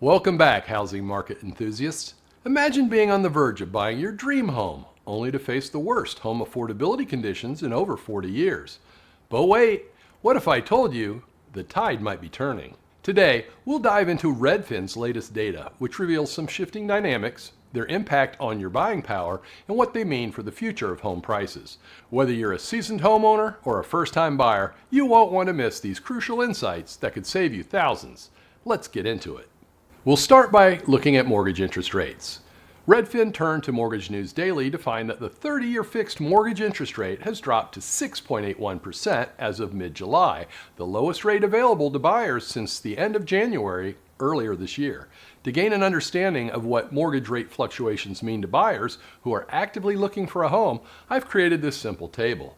Welcome back, housing market enthusiasts. Imagine being on the verge of buying your dream home, only to face the worst home affordability conditions in over 40 years. But wait, what if I told you the tide might be turning? Today, we'll dive into Redfin's latest data, which reveals some shifting dynamics, their impact on your buying power, and what they mean for the future of home prices. Whether you're a seasoned homeowner or a first-time buyer, you won't want to miss these crucial insights that could save you thousands. Let's get into it. We'll start by looking at mortgage interest rates. Redfin turned to Mortgage News Daily to find that the 30-year fixed mortgage interest rate has dropped to 6.81% as of mid-July, the lowest rate available to buyers since the end of January earlier this year. To gain an understanding of what mortgage rate fluctuations mean to buyers who are actively looking for a home, I've created this simple table.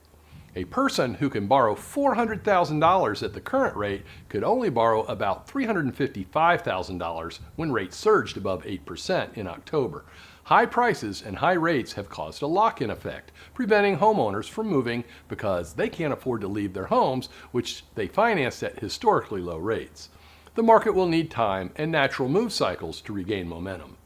A person who can borrow $400,000 at the current rate could only borrow about $355,000 when rates surged above 8% in October. High prices and high rates have caused a lock-in effect, preventing homeowners from moving because they can't afford to leave their homes, which they financed at historically low rates. The market will need time and natural move cycles to regain momentum.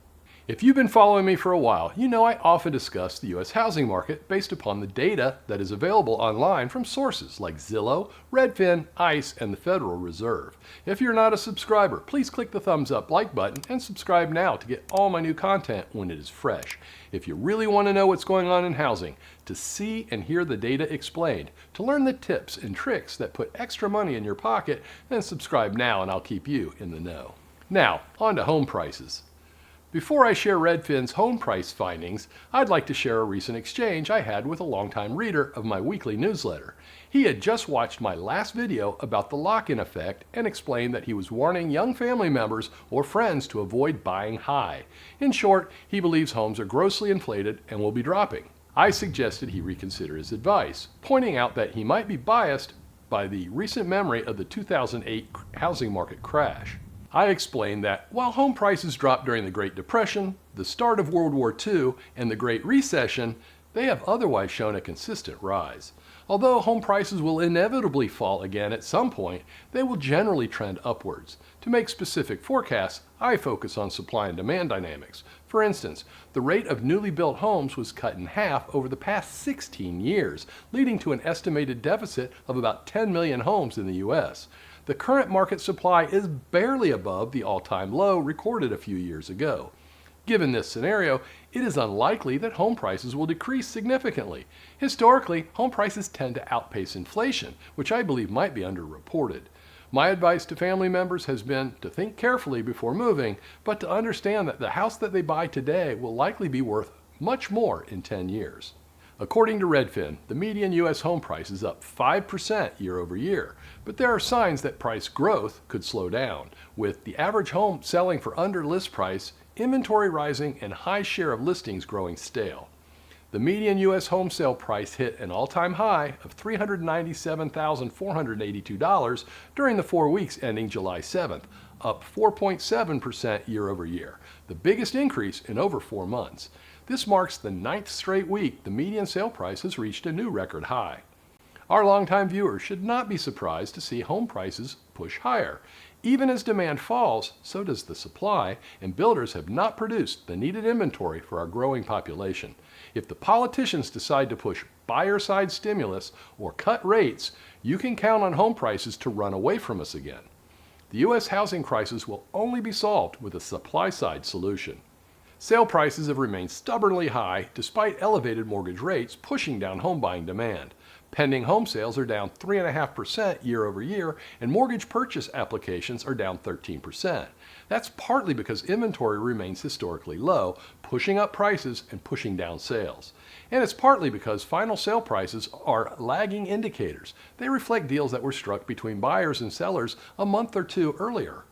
If you've been following me for a while, you know I often discuss the U.S. housing market based upon the data that is available online from sources like Zillow, Redfin, ICE, and the Federal Reserve. If you're not a subscriber, please click the thumbs up like button and subscribe now to get all my new content when it is fresh. If you really want to know what's going on in housing, to see and hear the data explained, to learn the tips and tricks that put extra money in your pocket, then subscribe now and I'll keep you in the know. Now, on to home prices. Before I share Redfin's home price findings, I'd like to share a recent exchange I had with a longtime reader of my weekly newsletter. He had just watched my last video about the lock-in effect and explained that he was warning young family members or friends to avoid buying high. In short, he believes homes are grossly inflated and will be dropping. I suggested he reconsider his advice, pointing out that he might be biased by the recent memory of the 2008 housing market crash. I explained that while home prices dropped during the Great Depression, the start of World War II, and the Great Recession, they have otherwise shown a consistent rise. Although home prices will inevitably fall again at some point, they will generally trend upwards. To make specific forecasts, I focus on supply and demand dynamics. For instance, the rate of newly built homes was cut in half over the past 16 years, leading to an estimated deficit of about 10 million homes in the U.S. The current market supply is barely above the all-time low recorded a few years ago. Given this scenario, it is unlikely that home prices will decrease significantly. Historically, home prices tend to outpace inflation, which I believe might be underreported. My advice to family members has been to think carefully before moving, but to understand that the house that they buy today will likely be worth much more in 10 years. According to Redfin, the median U.S. home price is up 5% year over year, but there are signs that price growth could slow down, with the average home selling for under list price, inventory rising, and high share of listings growing stale. The median U.S. home sale price hit an all-time high of $397,482 during the 4 weeks ending July 7th, up 4.7% year over year, the biggest increase in over 4 months. This marks the 9th straight week the median sale price has reached a new record high. Our longtime viewers should not be surprised to see home prices push higher. Even as demand falls, so does the supply, and builders have not produced the needed inventory for our growing population. If the politicians decide to push buyer-side stimulus or cut rates, you can count on home prices to run away from us again. The U.S. housing crisis will only be solved with a supply-side solution. Sale prices have remained stubbornly high despite elevated mortgage rates pushing down home buying demand. Pending home sales are down 3.5% year over year, and mortgage purchase applications are down 13%. That's partly because inventory remains historically low, pushing up prices and pushing down sales. And it's partly because final sale prices are lagging indicators. They reflect deals that were struck between buyers and sellers a month or two earlier.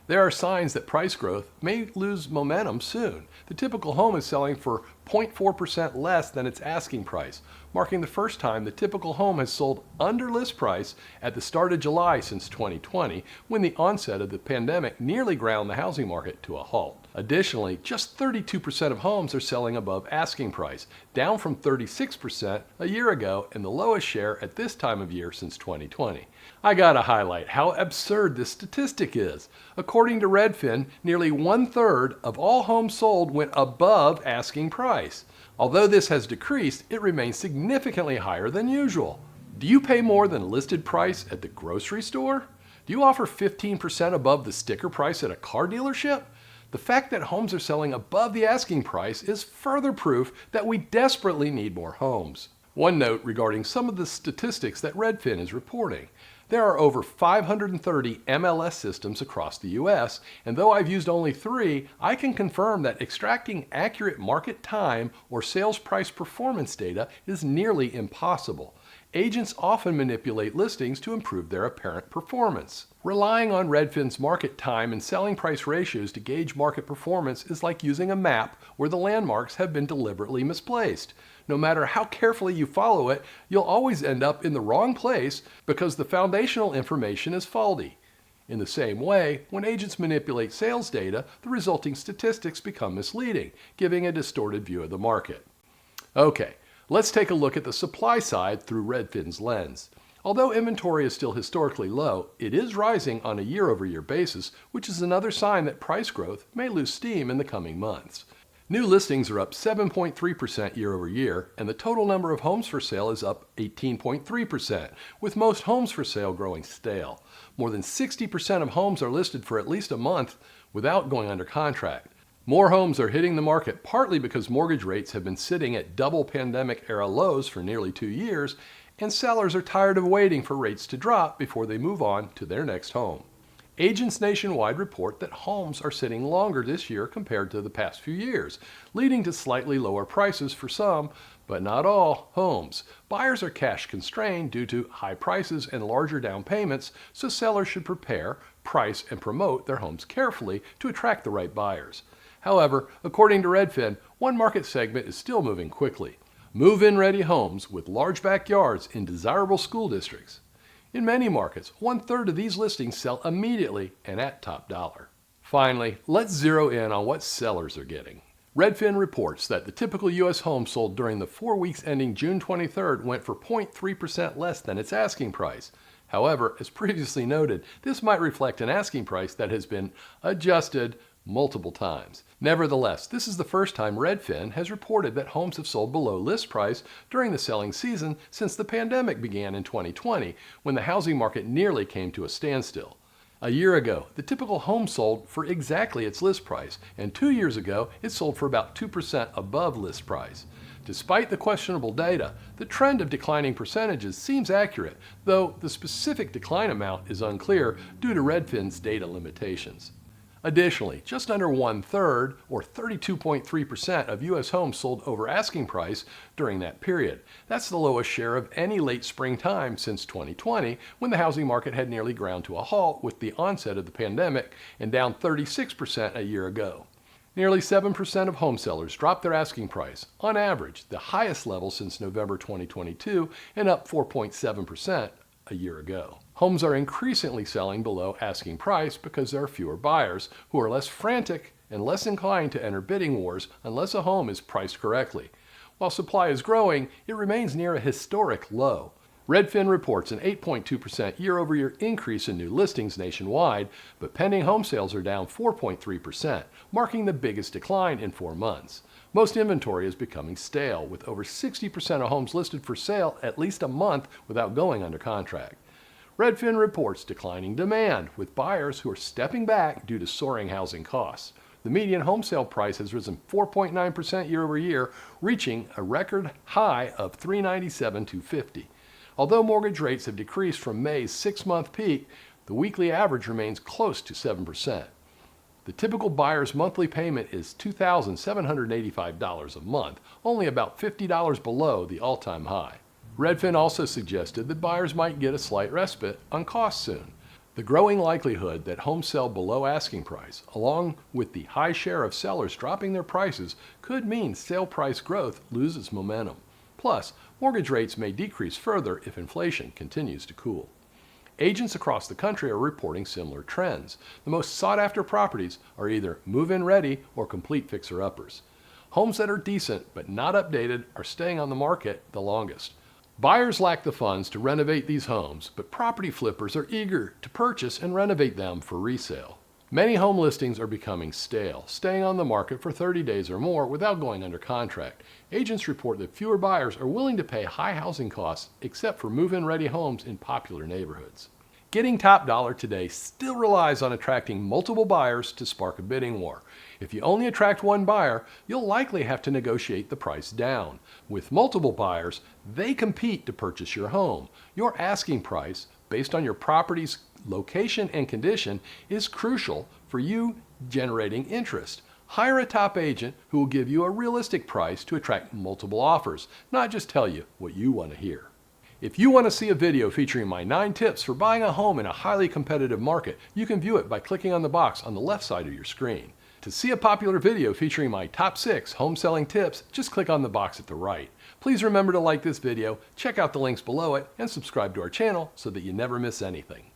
There are signs that price growth may lose momentum soon. The typical home is selling for 0.4% less than its asking price, marking the first time the typical home has sold under list price at the start of July since 2020, when the onset of the pandemic nearly ground the housing market to a halt. Additionally, just 32% of homes are selling above asking price, down from 36% a year ago and the lowest share at this time of year since 2020. I gotta highlight how absurd this statistic is. According to Redfin, nearly 1/3 of all homes sold went above asking price. Although this has decreased, it remains significantly higher than usual. Do you pay more than listed price at the grocery store? Do you offer 15% above the sticker price at a car dealership? The fact that homes are selling above the asking price is further proof that we desperately need more homes. One note regarding some of the statistics that Redfin is reporting. There are over 530 MLS systems across the US, and though I've used only 3, I can confirm that extracting accurate market time or sales price performance data is nearly impossible. Agents often manipulate listings to improve their apparent performance. Relying on Redfin's market time and selling price ratios to gauge market performance is like using a map where the landmarks have been deliberately misplaced. No matter how carefully you follow it, you'll always end up in the wrong place because the foundational information is faulty. In the same way, when agents manipulate sales data, the resulting statistics become misleading, giving a distorted view of the market. Okay, let's take a look at the supply side through Redfin's lens. Although inventory is still historically low, it is rising on a year-over-year basis, which is another sign that price growth may lose steam in the coming months. New listings are up 7.3% year over year, and the total number of homes for sale is up 18.3%, with most homes for sale growing stale. More than 60% of homes are listed for at least a month without going under contract. More homes are hitting the market partly because mortgage rates have been sitting at double pandemic era lows for nearly 2 years, and sellers are tired of waiting for rates to drop before they move on to their next home. Agents nationwide report that homes are sitting longer this year compared to the past few years, leading to slightly lower prices for some, but not all, homes. Buyers are cash constrained due to high prices and larger down payments, so sellers should prepare, price, and promote their homes carefully to attract the right buyers. However, according to Redfin, one market segment is still moving quickly. Move-in ready homes with large backyards in desirable school districts. In many markets, 1/3 of these listings sell immediately and at top dollar. Finally, let's zero in on what sellers are getting. Redfin reports that the typical U.S. home sold during the 4 weeks ending June 23rd went for 0.3% less than its asking price. However, as previously noted, this might reflect an asking price that has been adjusted multiple times. Nevertheless, this is the first time Redfin has reported that homes have sold below list price during the selling season since the pandemic began in 2020, when the housing market nearly came to a standstill. A year ago, the typical home sold for exactly its list price, and 2 years ago, it sold for about 2% above list price. Despite the questionable data, the trend of declining percentages seems accurate, though the specific decline amount is unclear due to Redfin's data limitations. Additionally, just under 1/3, or 32.3% of U.S. homes sold over asking price during that period. That's the lowest share of any late spring time since 2020, when the housing market had nearly ground to a halt with the onset of the pandemic, and down 36% a year ago. Nearly 7% of home sellers dropped their asking price, on average, the highest level since November 2022, and up 4.7% a year ago. Homes are increasingly selling below asking price because there are fewer buyers who are less frantic and less inclined to enter bidding wars unless a home is priced correctly. While supply is growing, it remains near a historic low. Redfin reports an 8.2% year-over-year increase in new listings nationwide, but pending home sales are down 4.3%, marking the biggest decline in 4 months. Most inventory is becoming stale, with over 60% of homes listed for sale at least a month without going under contract. Redfin reports declining demand, with buyers who are stepping back due to soaring housing costs. The median home sale price has risen 4.9% year over year, reaching a record high of $397,250. Although mortgage rates have decreased from May's 6-month peak, the weekly average remains close to 7%. The typical buyer's monthly payment is $2,785 a month, only about $50 below the all-time high. Redfin also suggested that buyers might get a slight respite on costs soon. The growing likelihood that homes sell below asking price, along with the high share of sellers dropping their prices, could mean sale price growth loses momentum. Plus, mortgage rates may decrease further if inflation continues to cool. Agents across the country are reporting similar trends. The most sought-after properties are either move-in ready or complete fixer-uppers. Homes that are decent but not updated are staying on the market the longest. Buyers lack the funds to renovate these homes, but property flippers are eager to purchase and renovate them for resale. Many home listings are becoming stale, staying on the market for 30 days or more without going under contract. Agents report that fewer buyers are willing to pay high housing costs except for move-in ready homes in popular neighborhoods. Getting top dollar today still relies on attracting multiple buyers to spark a bidding war. If you only attract one buyer, you'll likely have to negotiate the price down. With multiple buyers, they compete to purchase your home. Your asking price, based on your property's location and condition, is crucial for you generating interest. Hire a top agent who will give you a realistic price to attract multiple offers, not just tell you what you want to hear. If you want to see a video featuring my 9 tips for buying a home in a highly competitive market, you can view it by clicking on the box on the left side of your screen. To see a popular video featuring my top 6 home selling tips, just click on the box at the right. Please remember to like this video, check out the links below it, and subscribe to our channel so that you never miss anything.